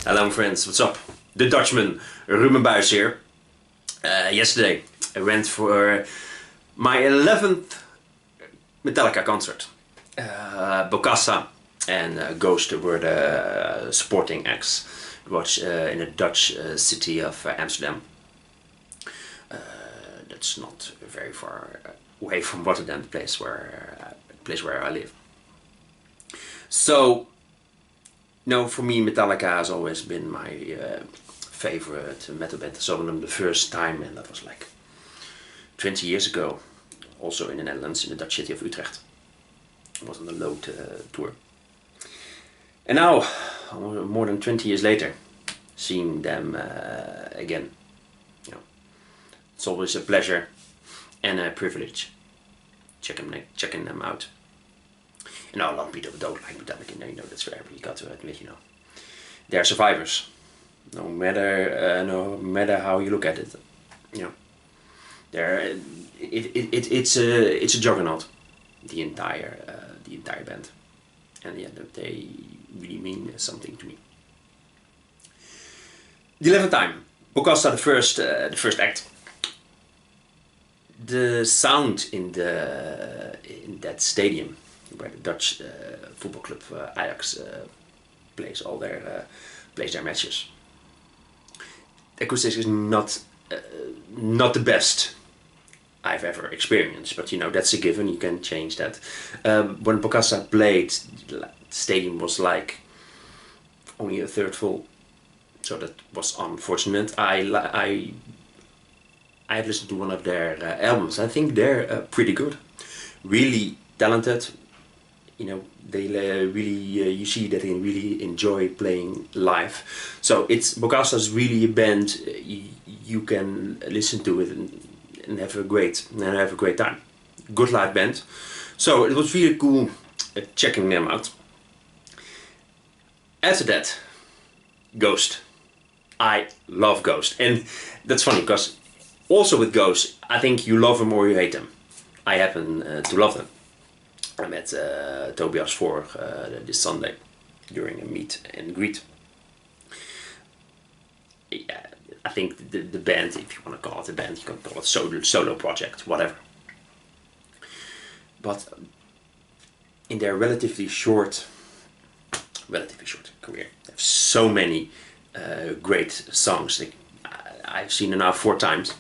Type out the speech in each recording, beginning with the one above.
Hello friends, what's up? The Dutchman, Ruben Buijs here. Yesterday I went for my 11th Metallica concert. Bokassa and Ghost were the supporting acts. It was in the Dutch city of Amsterdam. That's not very far away from Rotterdam, the place where I live. So, for me Metallica has always been my favorite metal band. I saw them the first time, and that was like 20 years ago, also in the Netherlands, in the Dutch city of Utrecht. I was on the Load tour. And now, more than 20 years later, seeing them again, it's always a pleasure and a privilege checking them out. A lot of people don't like Metallica, that's forever, you got to admit, they're survivors. No matter how you look at it, it's a juggernaut, the entire band, and they really mean something to me. The 11th time, Bokassa, the first act. The sound in that stadium where the Dutch football club Ajax plays their matches. The acoustics is not the best I've ever experienced, but that's a given. You can change that. When Bokassa played, the stadium was like only a third full, so that was unfortunate. I have listened to one of their albums. I think they're pretty good, really talented. They really you see that they really enjoy playing live. So Bokassa's really a band you can listen to it and have a great time. Good live band. So it was really cool checking them out. After that, Ghost. I love Ghost, and that's funny because also with Ghost, I think you love them or you hate them. I happen to love them. I met Tobias Voor this Sunday during a meet and greet. Yeah, I think the band, if you want to call it a band, you can call it solo project, whatever. But in their relatively short career, they have so many great songs. I've seen them now 4 times.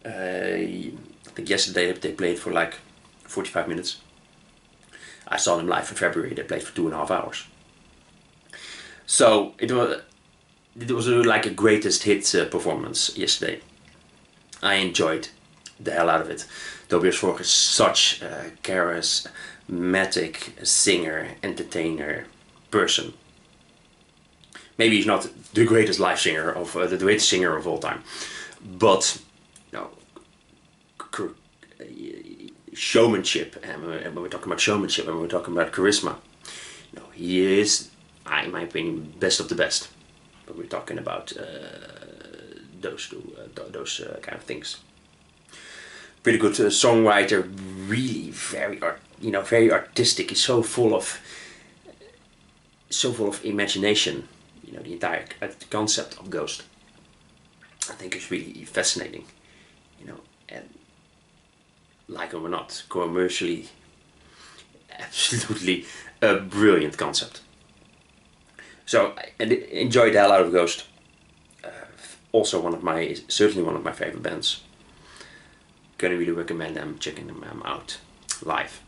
I think yesterday they played for like 45 minutes. I saw them live in February. They played for 2.5 hours. So it was like a greatest hits performance yesterday. I enjoyed the hell out of it. Tobias Voor is such a charismatic singer, entertainer, person. Maybe he's not the greatest live singer the greatest singer of all time, but showmanship, and when we're talking about showmanship and we're talking about charisma, he is, in my opinion, best of the best. But we're talking about those kind of things. Pretty good songwriter, really very artistic. He's so full of imagination. The entire concept of Ghost, I think, is really fascinating. And like it or not, commercially, absolutely a brilliant concept. So I enjoyed the hell out of Ghost. Also certainly one of my favorite bands. Can really recommend them, checking them out live.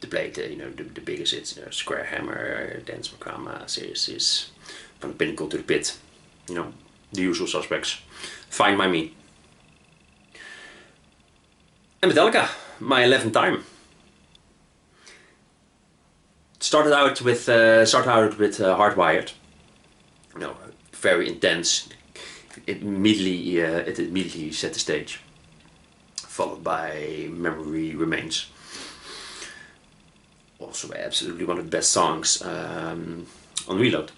They played the biggest hits, Square Hammer, Dance Macrama, series, From the Pinnacle to the Pit, the usual suspects. Fine by me. And Metallica, my 11th time. Started out with Hardwired. Very intense. It immediately set the stage. Followed by Memory Remains. Also absolutely one of the best songs on Reload.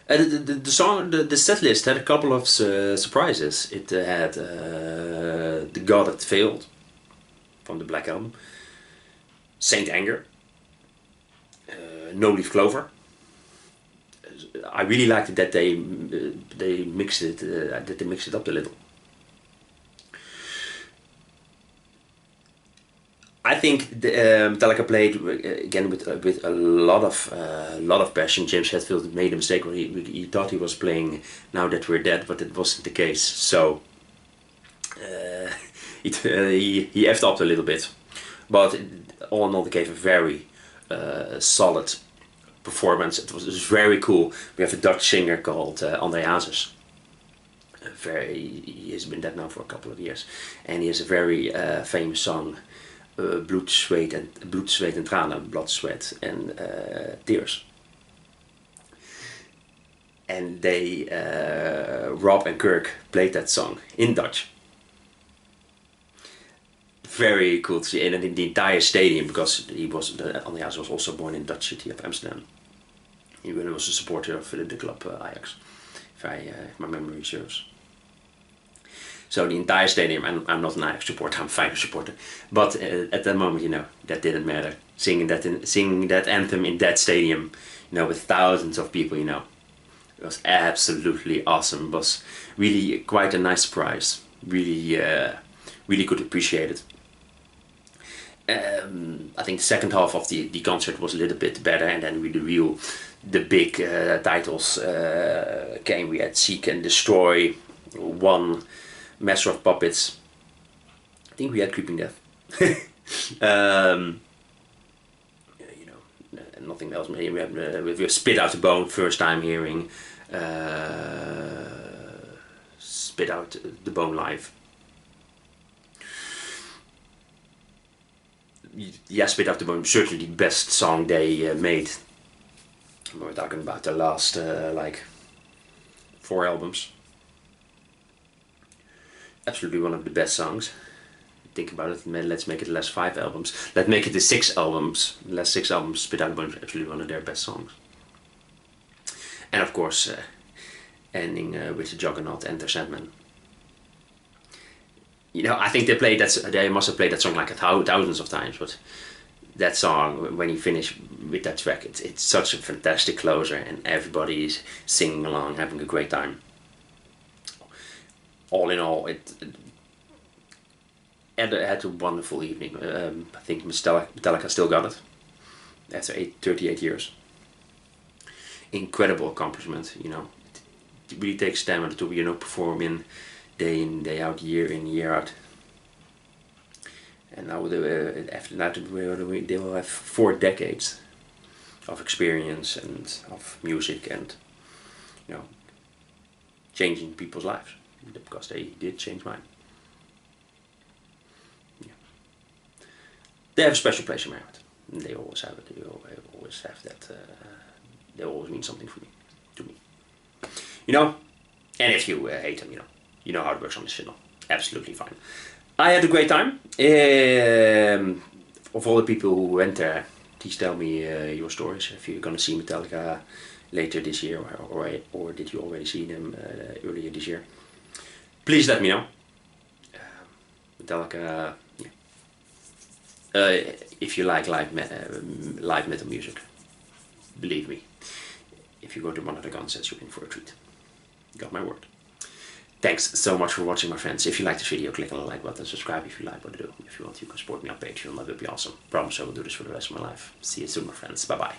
The set list had a couple of surprises. It had The God That Failed from the Black Album, Saint Anger, No Leaf Clover, I really liked that they mixed it up a little. I think Metallica played again with a lot of passion. James Hetfield made a mistake when he thought he was playing "Now That We're Dead," but it wasn't the case. So he effed up a little bit, but all in all, they gave a very solid performance. It was very cool. We have a Dutch singer called André Hazes. He has been dead now for a couple of years, and he has a very famous song. Bloed, zweet en tranen, blood, sweat and tears. And they, Rob and Kirk played that song in Dutch. Very cool to see, and in the entire stadium, because Andreas was also born in the Dutch city of Amsterdam. He was a supporter of the club Ajax, if my memory serves. So the entire stadium, I'm not an Ajax supporter, I'm a Feyenoord supporter, but at that moment, that didn't matter. Singing that anthem in that stadium, with thousands of people, it was absolutely awesome. It was really quite a nice surprise. Really, really could appreciate it. I think the second half of the concert was a little bit better, and then the big titles came. We had Seek and Destroy, One, Master of Puppets. I think we had Creeping Death. Nothing else. We have Spit Out the Bone, first time hearing Spit Out the Bone live. Yeah, Spit Out the Bone, certainly the best song they made. We're talking about the last 4 albums. Absolutely one of the best songs. Think about it, let's make it the last 5 albums. Let's make it the 6 albums. The last 6 albums, Spit Out the Bone is absolutely one of their best songs. And of course, ending with the Juggernaut, Enter Sandman. I think they must have played that song like thousands of times, but that song, when you finish with that track, it's such a fantastic closer, and everybody is singing along, having a great time. All in all, it had a wonderful evening. I think Metallica still got it after 38 years. Incredible accomplishment, It really takes stamina to perform in day out, year in, year out. And now after that, they will have 4 decades of experience and of music and changing people's lives, because they did change mine. Yeah. They have a special place in my heart. They always have it. They always have that. They always mean something to me. And if you hate them, you know how it works on this channel. Absolutely fine. I had a great time. Of all the people who went there, please tell me your stories. If you're gonna see Metallica later this year, or did you already see them earlier this year? Please let me know. Metallica, yeah. If you like live metal music, believe me, if you go to one of the concerts, you're in for a treat. Got my word. Thanks so much for watching, my friends. If you like this video, click on the like button, subscribe if you like what I do. If you want, you can support me on Patreon. That would be awesome. Promise I will do this for the rest of my life. See you soon, my friends. Bye bye.